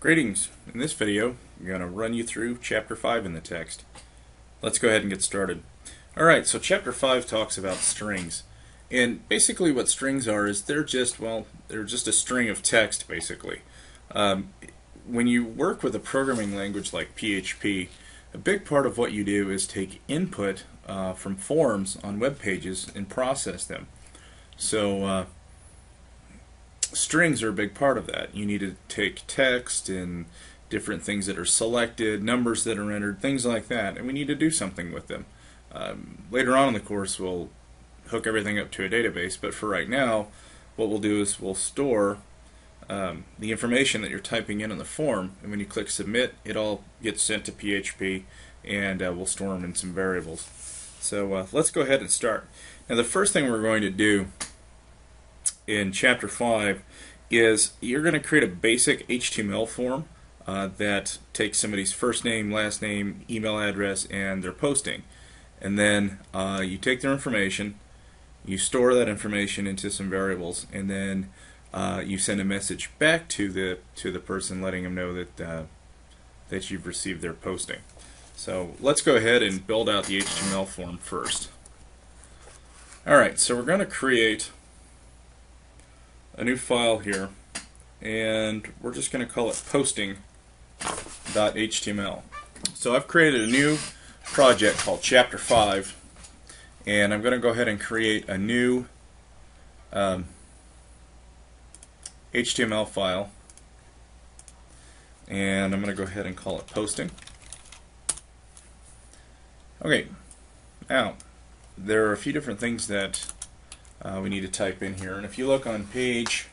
Greetings. In this video, I'm going to run you through Chapter 5 in the text. Let's go ahead and get started. Alright, so Chapter 5 talks about strings. And basically what strings are is they're just a string of text, basically. When you work with a programming language like PHP, a big part of what you do is take input from forms on web pages and process them. So strings are a big part of that. You need to take text and different things that are selected, numbers that are entered, things like that, and we need to do something with them. Later on in the course we'll hook everything up to a database, but for right now what we'll do is we'll store the information that you're typing in on the form, and when you click submit it all gets sent to PHP and we'll store them in some variables. So let's go ahead and start. Now the first thing we're going to do in Chapter 5 is you're going to create a basic HTML form that takes somebody's first name, last name, email address, and their posting. And then you take their information, you store that information into some variables, and then you send a message back to the person letting them know that you've received their posting. So let's go ahead and build out the HTML form first. Alright, so we're going to create a new file here, and we're just going to call it posting.html. So I've created a new project called Chapter 5, and I'm going to go ahead and create a new HTML file, and I'm going to go ahead and call it posting. Okay, now there are a few different things that we need to type in here, and if you look on page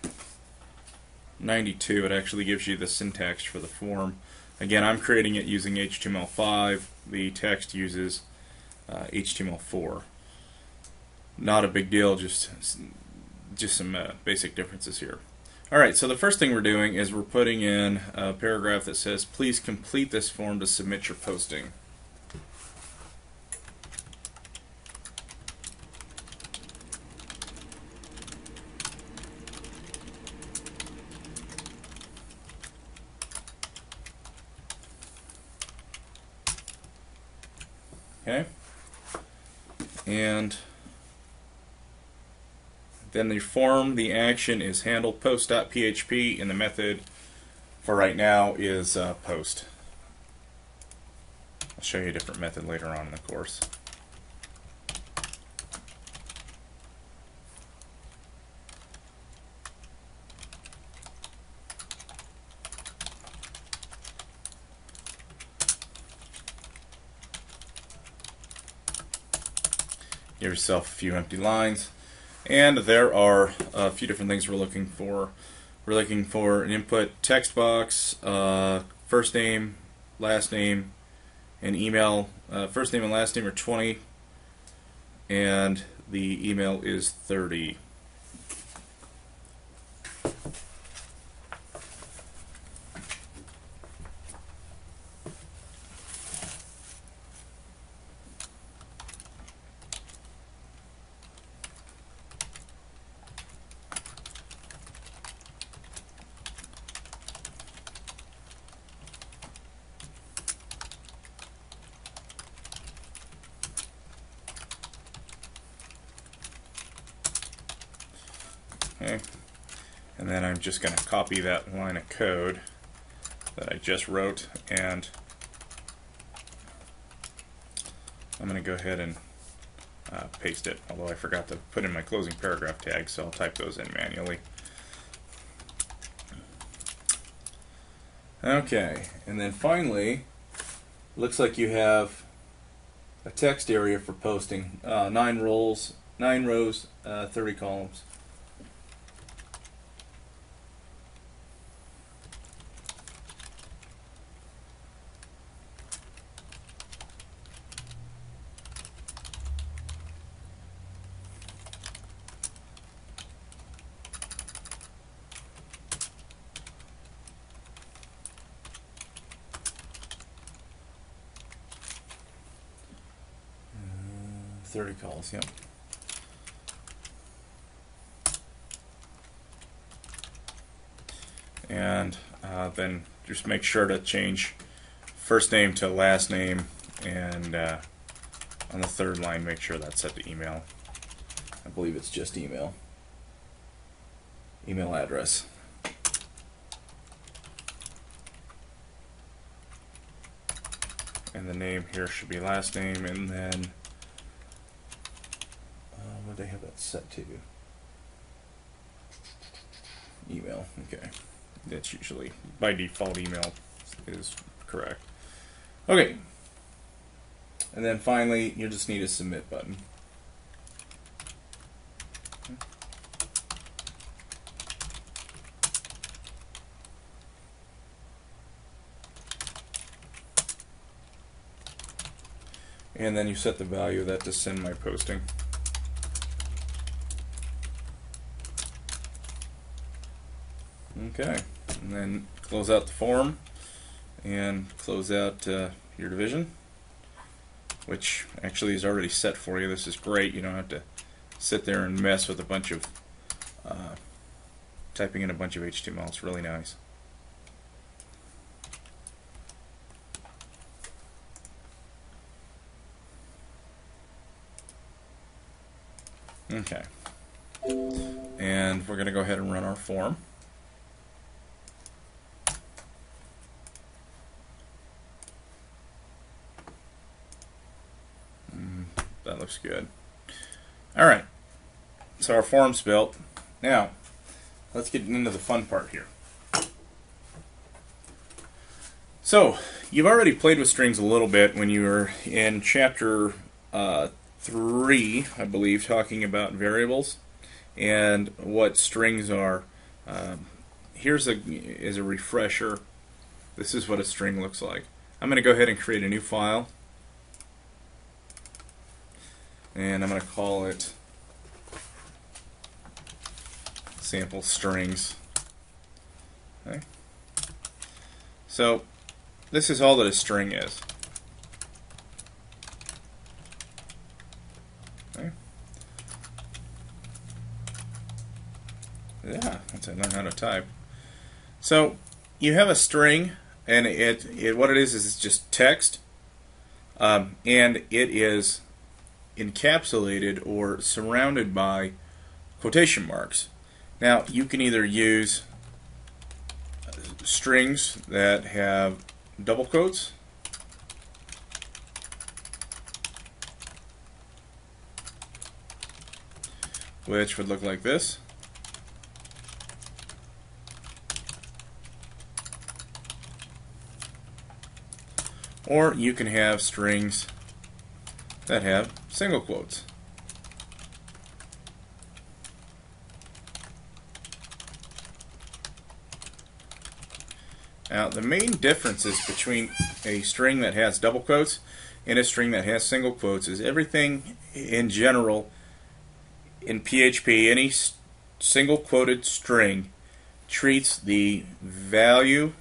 92 it actually gives you the syntax for the form. Again, I'm creating it using HTML5, the text uses HTML4. Not a big deal, just some basic differences here. Alright, so the first thing we're doing is we're putting in a paragraph that says please complete this form to submit your posting. Okay, and then the form, the action is handled post.php, and the method for right now is post. I'll show you a different method later on in the course. Give yourself a few empty lines, and there are a few different things we're looking for. We're looking for an input text box, first name, last name, and email. First name and last name are 20, and the email is 30. Okay, and then I'm just going to copy that line of code that I just wrote, and I'm going to go ahead and paste it, although I forgot to put in my closing paragraph tags, so I'll type those in manually. Okay, and then finally, looks like you have a text area for posting, 9 rows, 30 columns. Uh, 30 calls, yep. and then just make sure to change first name to last name, and on the third line make sure that's set to email. I believe it's just email address. And the name here should be last name, and then what do they have that set to? Email. Okay, that's usually by default email is correct. Okay, and then finally you just need a submit button. And then you set the value of that to send my posting. Okay, and then close out the form and close out your division, which actually is already set for you. This is great. You don't have to sit there and mess with a bunch of typing in a bunch of HTML. It's really nice. Okay, and we're going to go ahead and run our form. That looks good. Alright, so our form's built. Now, let's get into the fun part here. So, you've already played with strings a little bit when you were in chapter 3, I believe, talking about variables and what strings are. Here's a refresher. This is what a string looks like. I'm going to go ahead and create a new file, and I'm going to call it sample strings. Okay. So this is all that a string is. Okay. Yeah, that's how I learn how to type. So you have a string, and what it is it's just text, and it is encapsulated or surrounded by quotation marks. Now you can either use strings that have double quotes, which would look like this, or you can have strings that have single quotes. Now, the main differences between a string that has double quotes and a string that has single quotes is everything in general in PHP, any single quoted string treats the value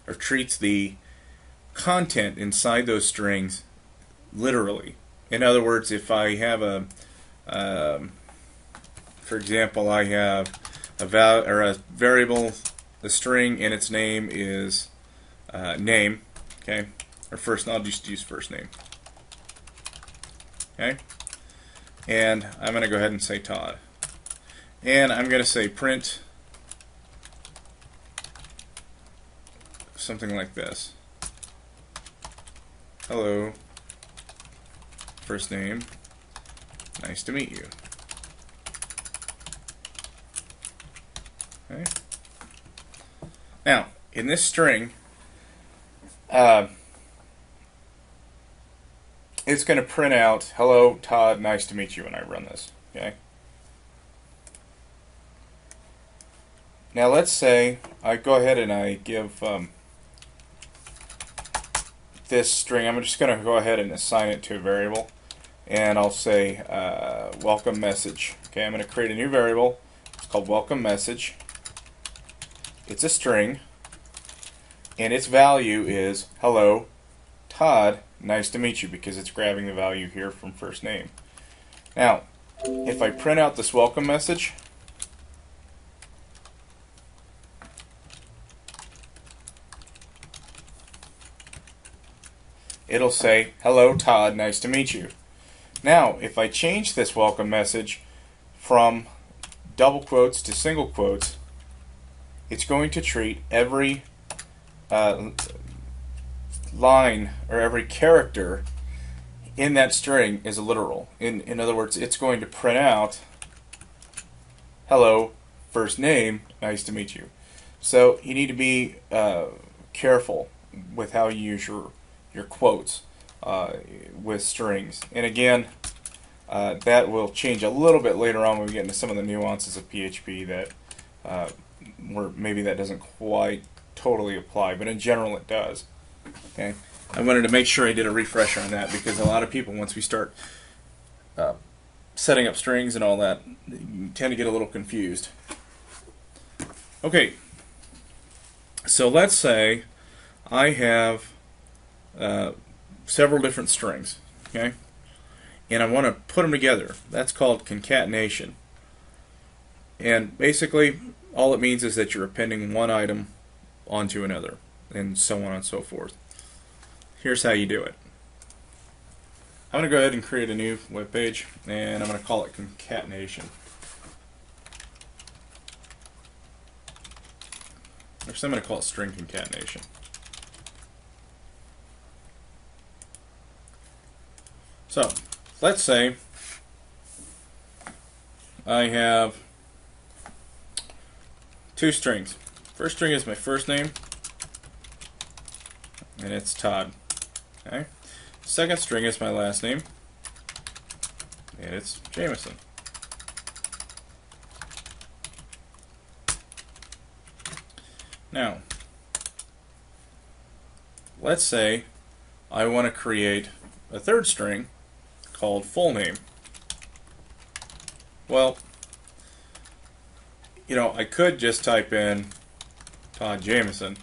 or treats the content inside those strings literally. In other words, if I have for example, I have a variable, the string, and its name is name, okay, or first. I'll just use first name, okay, and I'm going to go ahead and say Todd, and I'm going to say print something like this. Hello, first name, nice to meet you. Okay. Now, in this string, it's going to print out, hello, Todd, nice to meet you, when I run this. Okay. Now, let's say I go ahead and I give this string, I'm just going to go ahead and assign it to a variable, and I'll say welcome message. Okay, I'm going to create a new variable. It's called welcome message. It's a string, and its value is hello, Todd, nice to meet you, because it's grabbing the value here from first name. Now, if I print out this welcome message, it'll say, "Hello, Todd, nice to meet you." Now, if I change this welcome message from double quotes to single quotes, it's going to treat every line or every character in that string as a literal. In other words, it's going to print out, "Hello, first name, nice to meet you." So you need to be careful with how you use your quotes with strings. And again, that will change a little bit later on when we get into some of the nuances of PHP that where maybe that doesn't quite totally apply, but in general it does. Okay, I wanted to make sure I did a refresher on that because a lot of people, once we start setting up strings and all that, you tend to get a little confused. Okay, so let's say I have several different strings, okay, and I want to put them together. That's called concatenation. And basically, all it means is that you're appending one item onto another, and so on and so forth. Here's how you do it. I'm going to go ahead and create a new web page, and I'm going to call it concatenation. Actually, I'm going to call it string concatenation. So, let's say I have two strings. First string is my first name, and it's Todd. Okay. Second string is my last name, and it's Jameson. Now, let's say I want to create a third string called full name. Well, I could just type in Todd Jameson,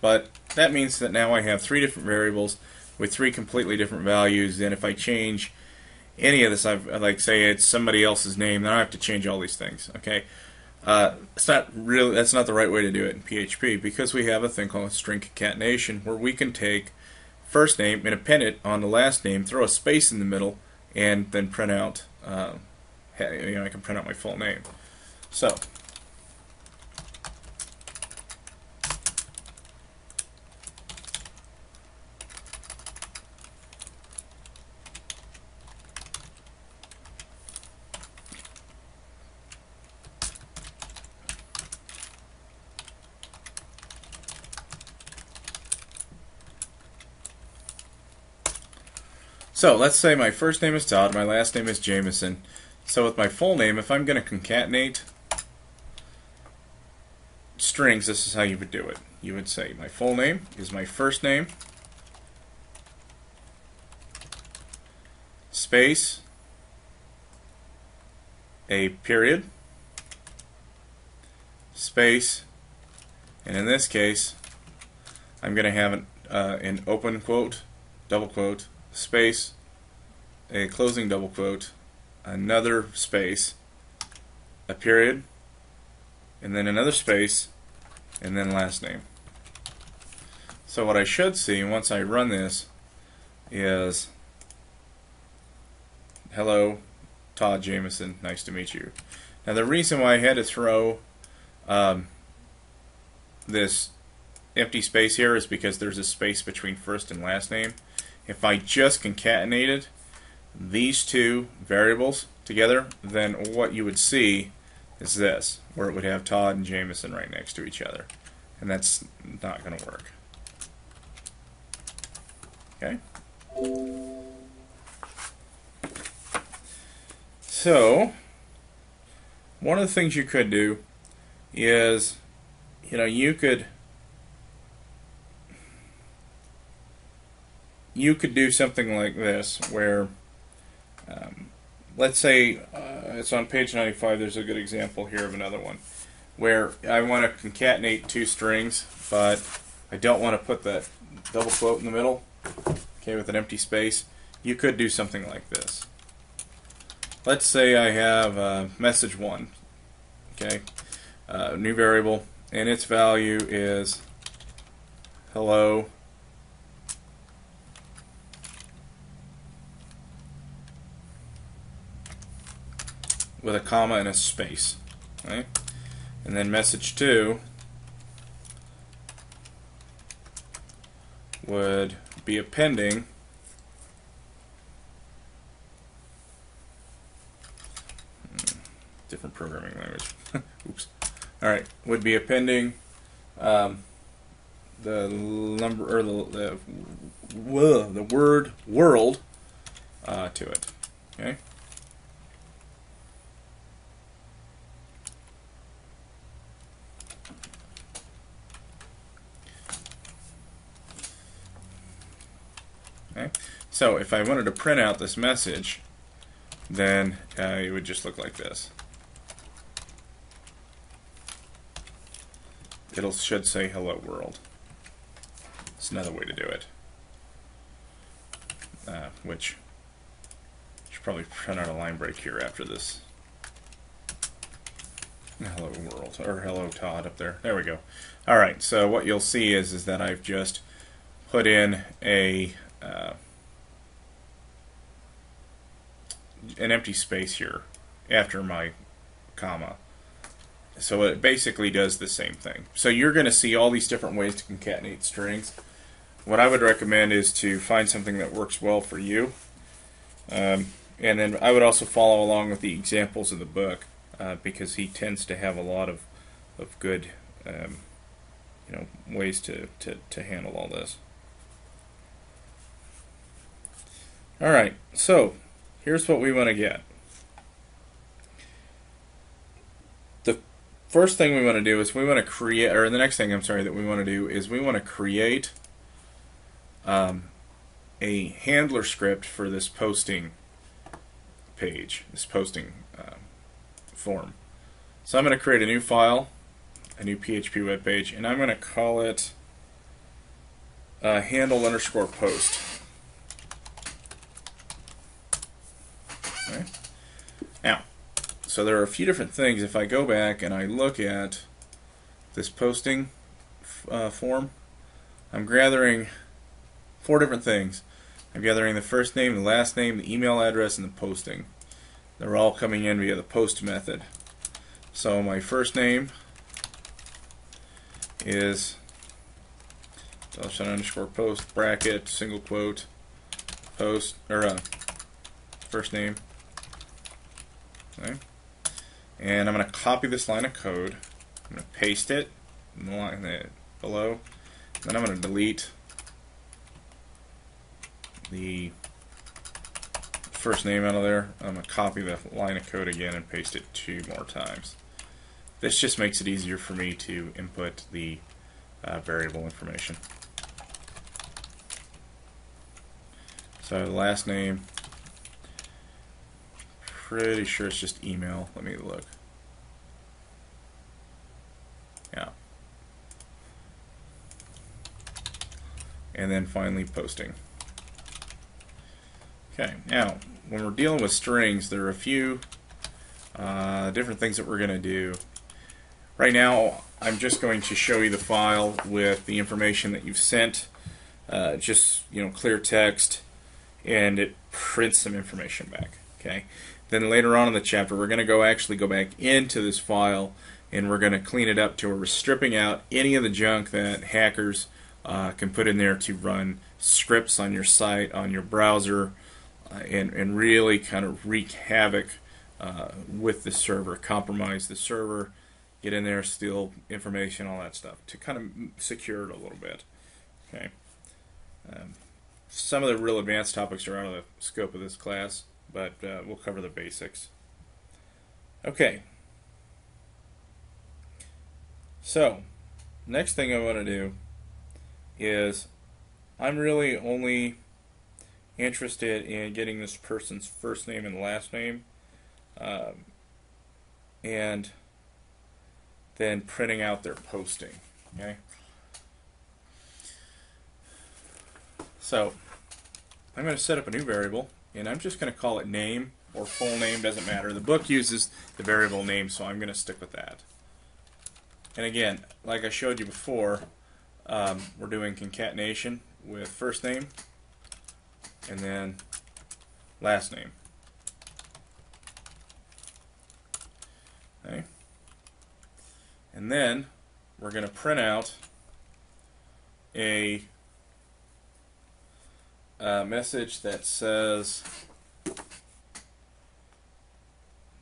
but that means that now I have three different variables with three completely different values, and if I change any of this, like say it's somebody else's name, then I have to change all these things. Okay, that's not the right way to do it in PHP, because we have a thing called string concatenation where we can take first name and append it on the last name, throw a space in the middle, and then print out. I can print out my full name. So. So let's say my first name is Todd, my last name is Jameson. So with my full name, if I'm going to concatenate strings, this is how you would do it. You would say my full name is my first name, space, a period, space, and in this case, I'm going to have an open quote, double quote, space, a closing double quote, another space, a period, and then another space, and then last name. So what I should see once I run this is, "Hello, Todd Jameson, nice to meet you." Now the reason why I had to throw this empty space here is because there's a space between first and last name. If I just concatenated these two variables together, then what you would see is this, where it would have Todd and Jameson right next to each other. And that's not going to work. Okay? So, one of the things you could do is, you could do something like this, where let's say it's on page 95. There's a good example here of another one where I want to concatenate two strings, but I don't want to put that double quote in the middle, okay, with an empty space. You could do something like this. Let's say I have message 1, okay, new variable, and its value is hello with a comma and a space. Okay? And then message 2 would be appending different programming language. Oops. All right, would be appending the number or the word world to it. Okay. Okay. So if I wanted to print out this message, then it would just look like this. It should say hello world. It's another way to do it. Which I should probably print out a line break here after this. Hello world, or hello Todd up there. There we go. Alright, so what you'll see is that I've just put in an empty space here after my comma. So it basically does the same thing. So you're going to see all these different ways to concatenate strings. What I would recommend is to find something that works well for you. And then I would also follow along with the examples of the book because he tends to have a lot of good ways to handle all this. Alright, so here's what we want to get. The first thing we want to do is we want to create, or the next thing, I'm sorry, that we want to do is we want to create a handler script for this posting page, this posting form. So I'm going to create a new file, a new PHP web page, and I'm going to call it handle_post. Okay. Now, so there are a few different things. If I go back and I look at this posting form, I'm gathering 4 different things. I'm gathering the first name, the last name, the email address, and the posting. They're all coming in via the post method. So my first name is $_post bracket single quote post or first name. Okay. And I'm going to copy this line of code. I'm going to paste it in the line below. Then I'm going to delete the first name out of there. I'm going to copy the line of code again and paste it 2 more times. This just makes it easier for me to input the variable information. So the last name, pretty sure it's just email. Let me look. Yeah. And then finally posting. Okay, now when we're dealing with strings, there are a few different things that we're going to do. Right now, I'm just going to show you the file with the information that you've sent, just clear text, and it prints some information back. Okay. Then later on in the chapter, we're going to actually go back into this file, and we're going to clean it up to where we're stripping out any of the junk that hackers can put in there to run scripts on your site, on your browser, and really kind of wreak havoc with the server, compromise the server, get in there, steal information, all that stuff, to kind of secure it a little bit. Okay. Some of the real advanced topics are out of the scope of this class, but we'll cover the basics. Okay. So, next thing I want to do is I'm really only interested in getting this person's first name and last name, and then printing out their posting. Okay. So I'm going to set up a new variable, and I'm just going to call it name or full name, doesn't matter. The book uses the variable name, so I'm going to stick with that. And again, like I showed you before, we're doing concatenation with first name and then last name. And then we're going to print out a message that says,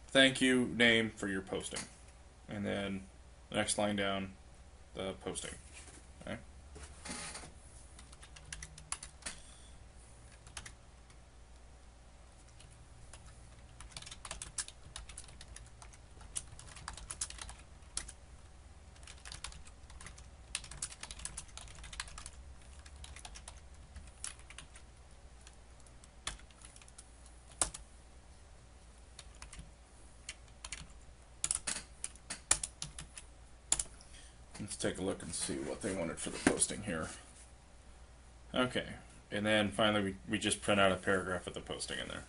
thank you, name, for your posting. And then the next line down, the posting. Okay. Let's take a look and see what they wanted for the posting here. Okay, and then finally we just print out a paragraph of the posting in there.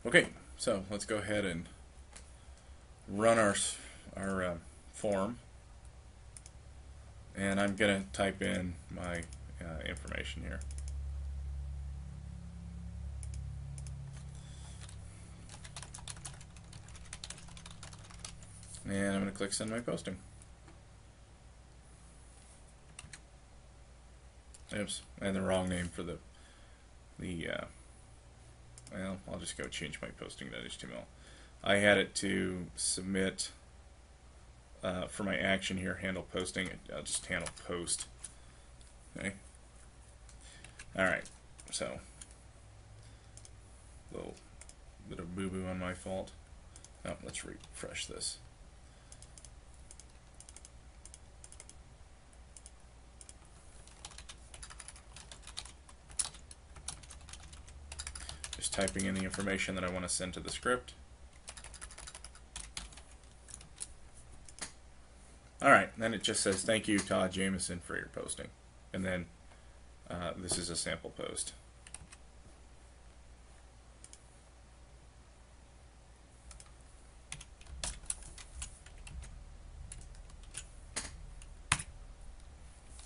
Okay, so let's go ahead and run our form, and I'm going to type in my information here. And I'm going to click send my posting. Oops, I had the wrong name for the well, I'll just go change my posting.html. I had it to submit for my action here, handle posting. I'll just handle post. Okay. Alright, so a little bit of boo-boo on my fault. Oh, let's refresh this. Just typing in the information that I want to send to the script. Alright, then it just says, thank you, Todd Jameson, for your posting. And then this is a sample post.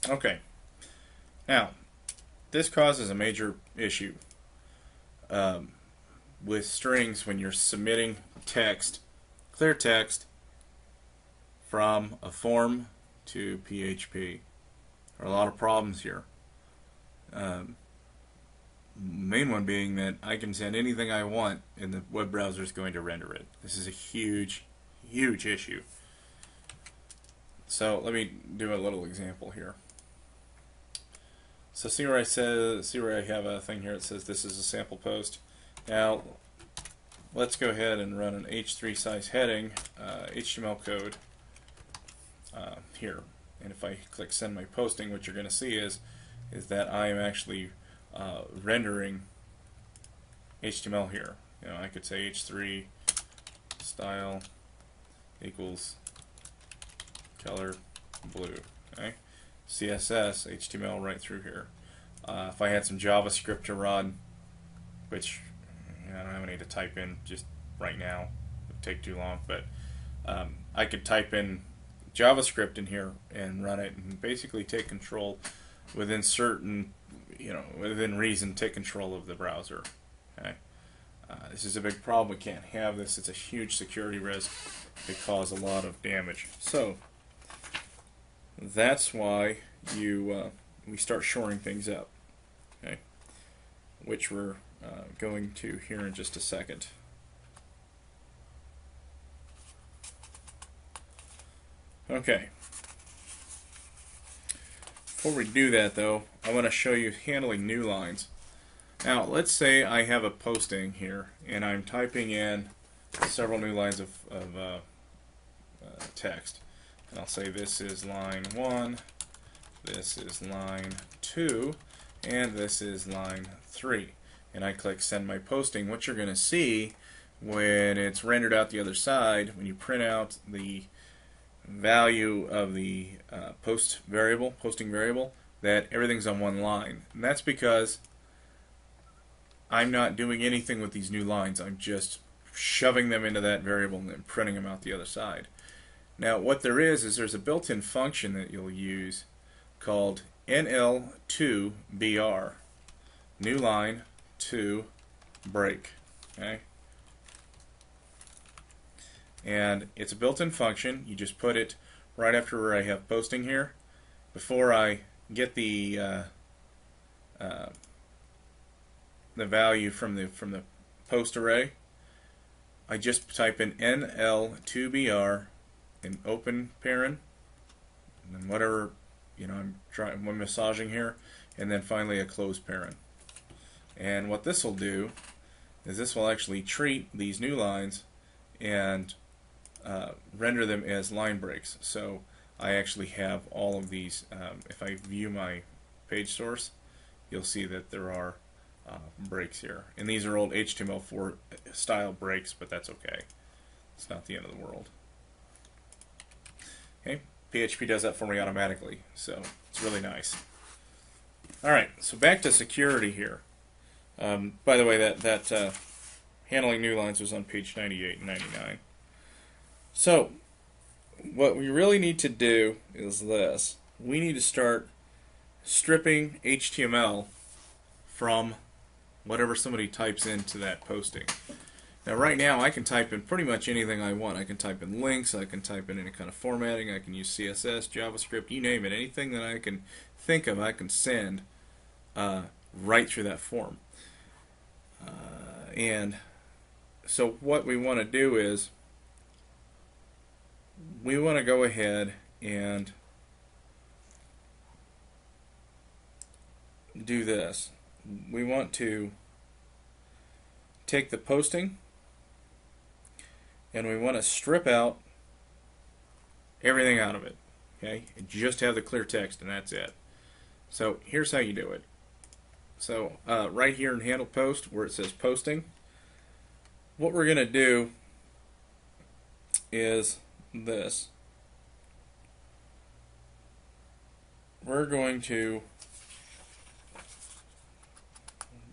Okay, now this causes a major issue with strings when you're submitting text, clear text, from a form to PHP. There are a lot of problems here. Main one being that I can send anything I want and the web browser is going to render it. This is a huge, huge issue. So let me do a little example here. So see where I have a thing here that says this is a sample post. Now let's go ahead and run an H3 size heading, HTML code here. And if I click send my posting, what you're going to see is that I am actually rendering HTML here. You know, I could say H3 style equals color blue. Okay, CSS HTML right through here. If I had some JavaScript to run, which I don't have any to type in just right now, it would take too long, but I could type in JavaScript in here and run it and basically take control within certain, within reason, take control of the browser. Okay, this is a big problem. We can't have this. It's a huge security risk. It cause a lot of damage. So that's why we start shoring things up. Okay, which we're going to here in just a second. Okay. Before we do that, though, I want to show you handling new lines. Now, let's say I have a posting here, and I'm typing in several new lines of text. And I'll say this is line 1, this is line 2, and this is line 3. And I click send my posting. What you're going to see when it's rendered out the other side, when you print out the value of the posting variable, that everything's on one line. And that's because I'm not doing anything with these new lines. I'm just shoving them into that variable and then printing them out the other side. Now what there is there's a built-in function that you'll use called NL2BR, new line to break. Okay? And it's a built-in function. You just put it right after where I have posting here. Before I get the value from the post array, I just type in NL2BR in open paren, and then whatever I'm massaging here, and then finally a close paren. And what this will do is this will actually treat these new lines and render them as line breaks. So I actually have all of these. If I view my page source, you'll see that there are breaks here. And these are old HTML4 style breaks, but that's okay. It's not the end of the world. Okay, PHP does that for me automatically, so it's really nice. Alright, so back to security here. By the way, that handling new lines was on page 98 and 99. So, what we really need to do is this. We need to start stripping HTML from whatever somebody types into that posting. Now right now I can type in pretty much anything I want. I can type in links, I can type in any kind of formatting, I can use CSS, JavaScript, you name it. Anything that I can think of I can send right through that form. And so what we want to do is we want to go ahead and do this. We want to take the posting and we want to strip out everything out of it. Okay, and just have the clear text and that's it. So here's how you do it. So right here in handle post where it says posting, what we're going to do is this. We're going to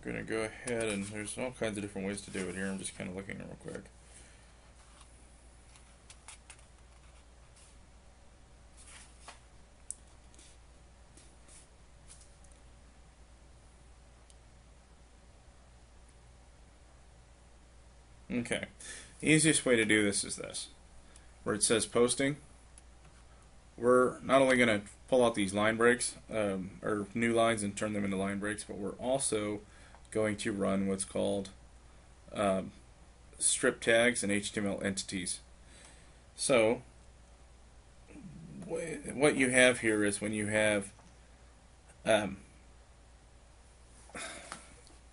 go ahead, and there's all kinds of different ways to do it here. I'm just kind of looking real quick. Okay, the easiest way to do this is this. Where it says posting, we're not only going to pull out these line breaks, or new lines and turn them into line breaks, but we're also going to run what's called strip tags and HTML entities. So what you have here is when you have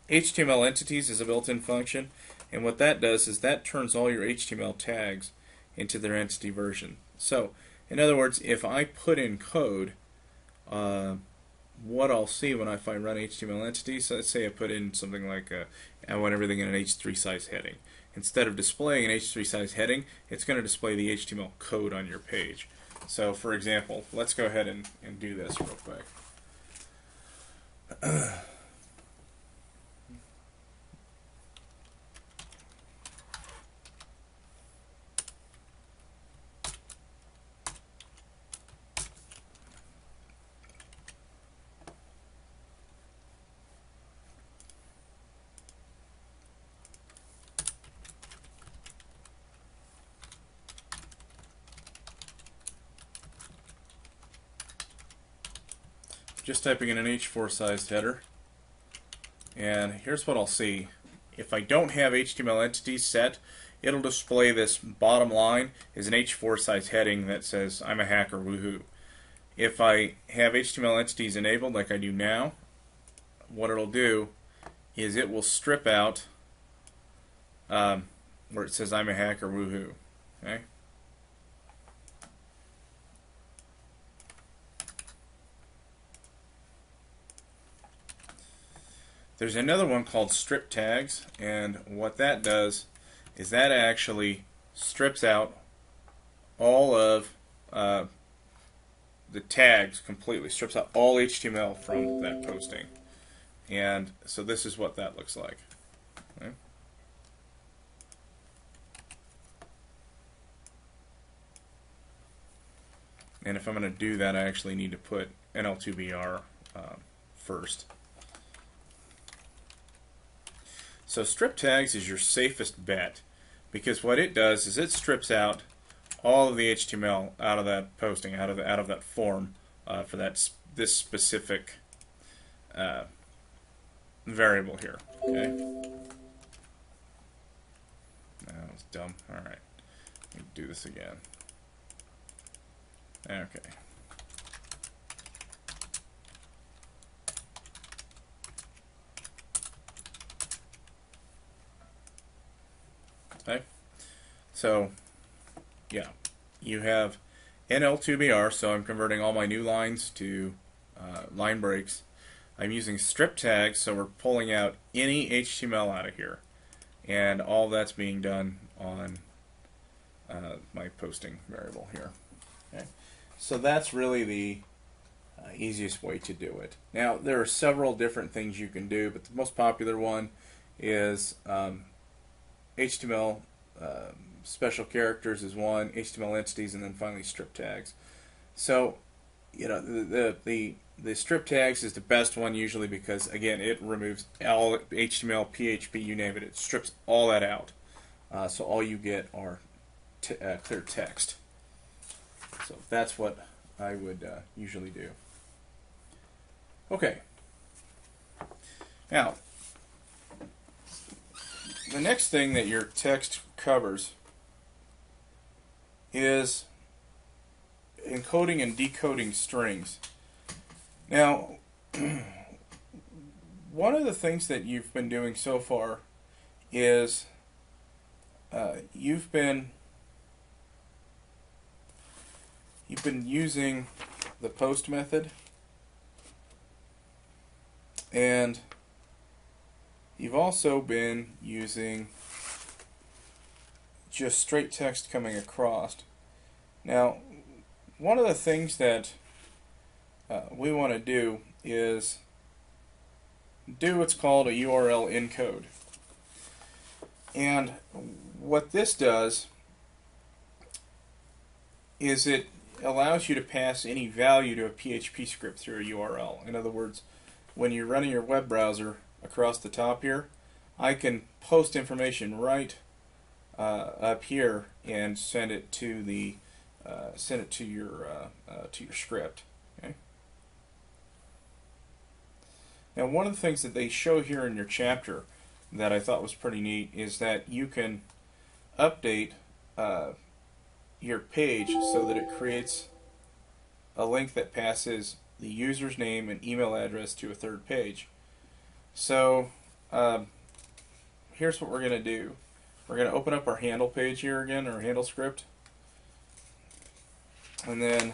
HTML entities is a built-in function, and what that does is that turns all your HTML tags into their entity version. So in other words, if I put in code, what I'll see when I run HTML entities, so let's say I put in something like I want everything in an H3 size heading. Instead of displaying an H3 size heading, it's going to display the HTML code on your page. So for example, let's go ahead and do this real quick. Just typing in an H4 sized header, and here's what I'll see. If I don't have HTML entities set, it'll display this bottom line as an H4 size heading that says I'm a hacker, woohoo. If I have HTML entities enabled like I do now, what it'll do is it will strip out where it says I'm a hacker, woohoo. Okay? There's another one called strip tags, and what that does is that actually strips out all of the tags completely, strips out all HTML from that posting. And so this is what that looks like. And if I'm going to do that, I actually need to put NL2BR first. So strip tags is your safest bet, because what it does is it strips out all of the HTML out of that posting, out of that form for this specific variable here. Okay. That was dumb. All right. Let me do this again. Okay. Okay. So, yeah, you have NL2BR, so I'm converting all my new lines to line breaks. I'm using strip tags, so we're pulling out any HTML out of here. And all that's being done on my posting variable here. Okay. So that's really the easiest way to do it. Now, there are several different things you can do, but the most popular one is HTML special characters is one, HTML entities, and then finally strip tags. So, you know, the strip tags is the best one usually because, again, it removes all HTML, PHP, you name it. It strips all that out. So all you get are clear text. So that's what I would usually do. Okay. Now, the next thing that your text covers is encoding and decoding strings. Now, one of the things that you've been doing so far is you've been using the post method, and you've also been using just straight text coming across. Now, one of the things that we want to do is do what's called a URL encode. And what this does is it allows you to pass any value to a PHP script through a URL. In other words, when you're running your web browser across the top here, I can post information right up here and send it to the to your script. Okay. Now, one of the things that they show here in your chapter that I thought was pretty neat is that you can update your page so that it creates a link that passes the user's name and email address to a third page. So here's what we're going to do. We're going to open up our handle page here again, our handle script, and then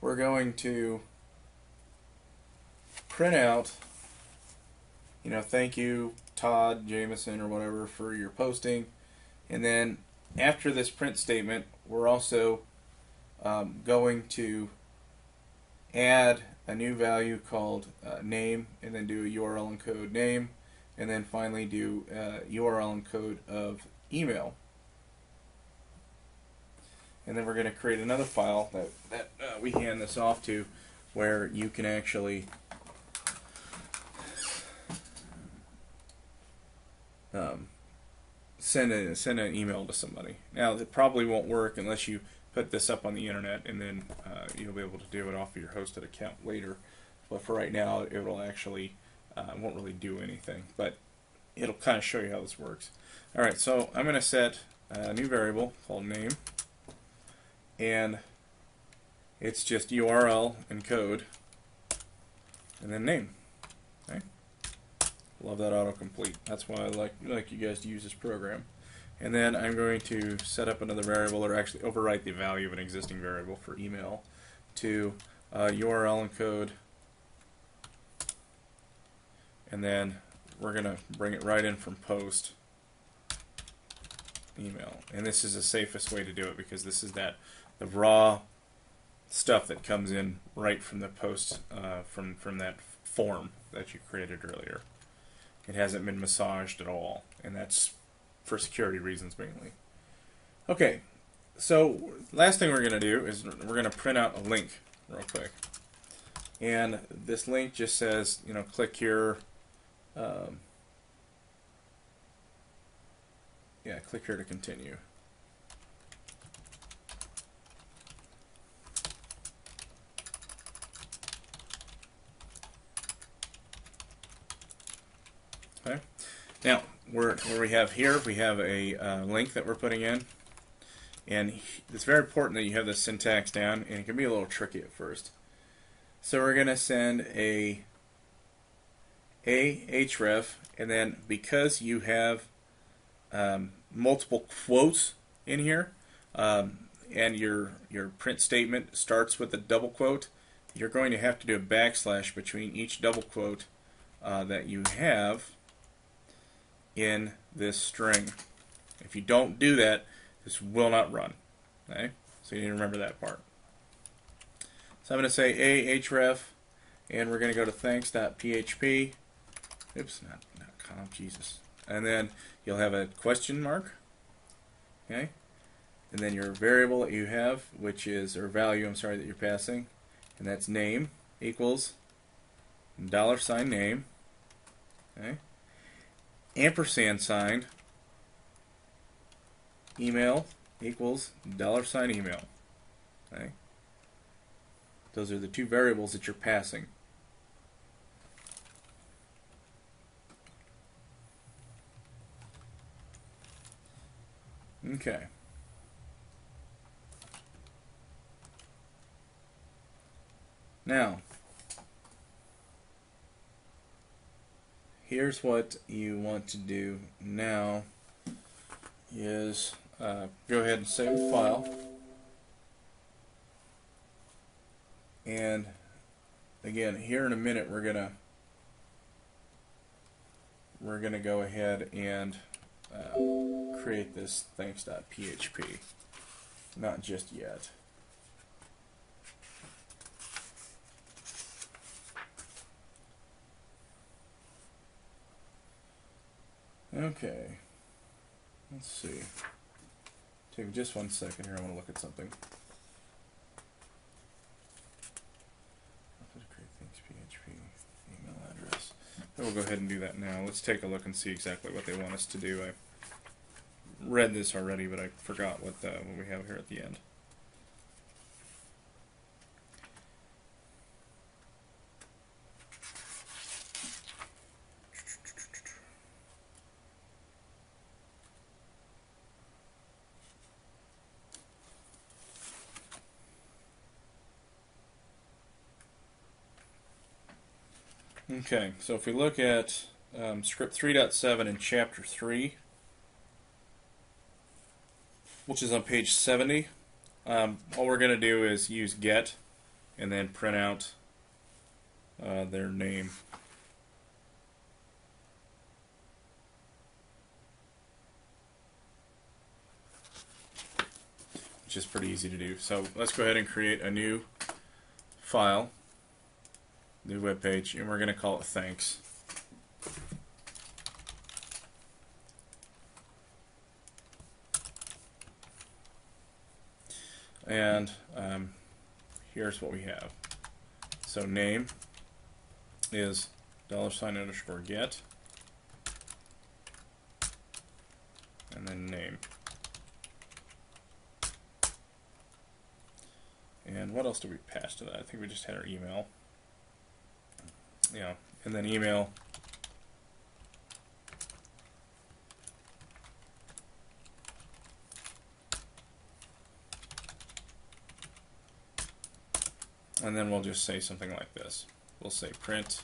we're going to print out, you know, thank you Todd Jameson or whatever for your posting, and then after this print statement we're also going to add a new value called name, and then do a URL encode name, and then finally do URL encode of email. And then we're going to create another file that we hand this off to, where you can actually send an email to somebody. Now, it probably won't work unless you put this up on the internet, and then you'll be able to do it off of your hosted account later. But for right now, it will actually won't really do anything, but it'll kind of show you how this works. All right, so I'm going to set a new variable called name, and it's just URL encode and then name. Okay. Love that autocomplete. That's why I like you guys to use this program. And then I'm going to set up another variable, or actually overwrite the value of an existing variable for email to URL encode, and then we're going to bring it right in from post email. And this is the safest way to do it, because this is the raw stuff that comes in right from the post from that form that you created earlier. It hasn't been massaged at all, and that's for security reasons mainly. Okay, So last thing we're going to do is we're going to print out a link real quick. And this link just says, click here. Yeah, click here to continue. Okay. Now, where we have here, we have a link that we're putting in. And it's very important that you have the syntax down, and it can be a little tricky at first. So we're going to send a href, and then because you have multiple quotes in here, and your print statement starts with a double quote, you're going to have to do a backslash between each double quote that you have in this string. If you don't do that, this will not run. Okay? So you need to remember that part. So I'm going to say ahref, and we're going to go to thanks.php. Oops, not com, Jesus. And then you'll have a question mark. Okay? And then your variable that you have, which is, or value, I'm sorry, that you're passing, and that's name equals $name. Okay? Ampersand sign, email equals $email. Okay? Those are the two variables that you're passing. Okay. Now, here's what you want to do now is go ahead and save the file. And again, here in a minute we're gonna go ahead and create this thanks.php. Not just yet. Okay. Let's see. Take just 1 second here. I want to look at something. PHP email address. We'll go ahead and do that now. Let's take a look and see exactly what they want us to do. I read this already, but I forgot what we have here at the end. Okay, so if we look at script 3.7 in chapter 3, which is on page 70, all we're going to do is use get and then print out their name. Which is pretty easy to do. So let's go ahead and create a new file, new web page, and we're going to call it thanks. And here's what we have. So name is $_get, and then name. And what else do we pass to that? I think we just had our email. Yeah, and then email. And then we'll just say something like this. We'll say print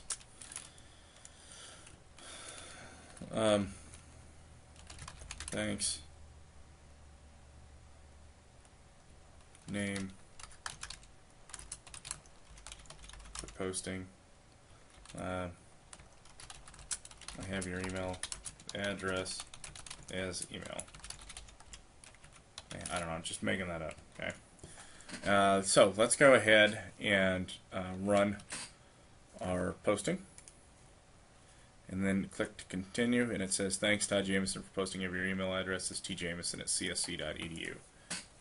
thanks name for posting. I have your email address as email. I don't know, I'm just making that up. Okay. So let's go ahead and run our posting, and then click to continue, and it says thanks Todd Jamison for posting of your email address as tjamison@csc.edu.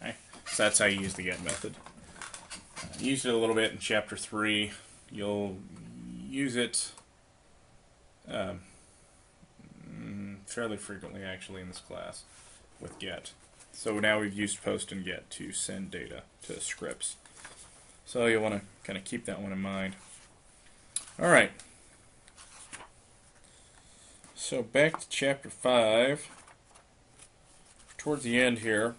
Okay? So that's how you use the get method. Used it a little bit in chapter 3. You'll use it fairly frequently, actually, in this class with get. So now we've used post and get to send data to scripts. So you'll want to kind of keep that one in mind. All right. So back to chapter 5. Towards the end here.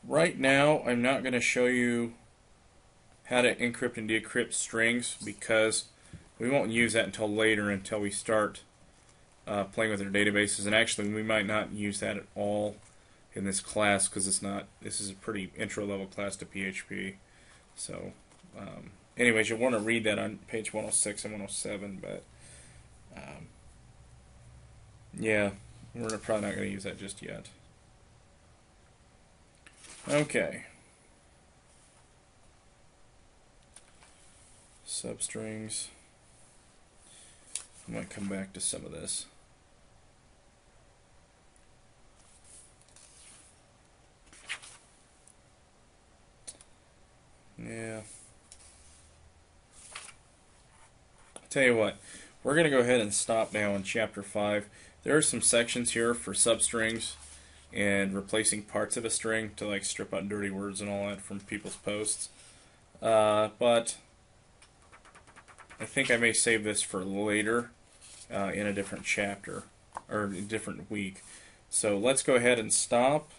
Right now, I'm not going to show you how to encrypt and decrypt strings because we won't use that until later, until we start playing with our databases. And actually, we might not use that at all in this class because this is a pretty intro level class to PHP. So, anyways, you'll want to read that on page 106 and 107. But yeah, we're probably not going to use that just yet. Okay. Substrings. I might come back to some of this. Yeah. I'll tell you what, we're going to go ahead and stop now in chapter 5. There are some sections here for substrings and replacing parts of a string to like strip out dirty words and all that from people's posts. But I think I may save this for later in a different chapter or a different week. So let's go ahead and stop,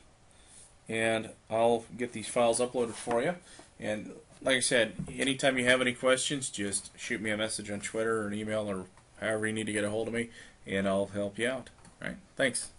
and I'll get these files uploaded for you. And like I said, anytime you have any questions, just shoot me a message on Twitter or an email or however you need to get a hold of me, and I'll help you out. All right, thanks.